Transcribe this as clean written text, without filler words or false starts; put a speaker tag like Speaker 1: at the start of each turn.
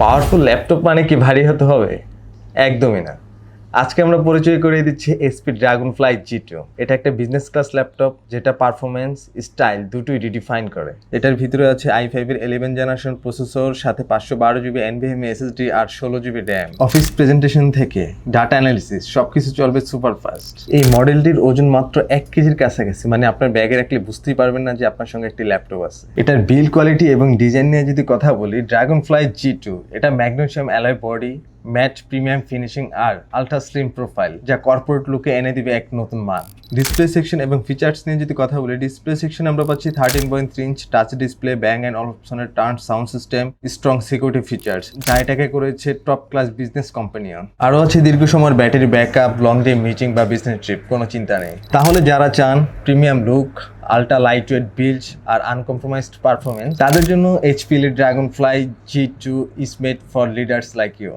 Speaker 1: Powerful laptop মানে কি ভারী হতে হবে? একদমই না। আজকে আমরা পরিচয় করিয়ে দিচ্ছি এইচপি ড্রাগনফ্লাই G2। এটা একটা বিজনেস ক্লাস ল্যাপটপ যেটা পারফরমেন্স, স্টাইল দুটোই রিডিফাইন করে। এটার ভিতরে আছে i5 এর 11 জেনারেশন প্রসেসর, সাথে 512 জিবি NVMe SSD আর 16 জিবি RAM। অফিস প্রেজেন্টেশন থেকে ডাটা অ্যানালিসিস সবকিছু চলবে সুপার ফাস্ট। এই মডেলটির ওজন মাত্র 1 কেজির কাছাকাছি, মানে আপনার ব্যাগে রাখলে বুঝতেই পারবেন না যে আপনার সঙ্গে একটি ল্যাপটপ আছে। এটার বিল্ড কোয়ালিটি এবং ডিজাইন নিয়ে যদি কথা বলি, ড্রাগনফ্লাই G2 এটা magnesium alloy body, matte premium finishing আর আলট্রা স্লিম প্রোফাইল, যা কর্পোরেট লুকে এনে দিবে এক নতুন মান। ডিসপ্লে সেকশন এবং ফিচার্স নিয়ে যদি কথা বলি, ডিসপ্লে সেকশনে আমরা পাচ্ছি 13.3 inch touch display, Bang and অলপশনের টার্ন sound system, strong security features, যা এটাকে করেছে টপ ক্লাস বিজনেস কোম্পানিয়ন। আরও আছে দীর্ঘ সময়ের battery backup, long day meeting বা বিজনেস ট্রিপ, কোনো চিন্তা নেই। তাহলে যারা চান premium look, ultra lightweight build আর আনকম্প্রোমাইজড পারফরমেন্স, তাদের জন্য HP Dragonfly G2 is made for leaders like you.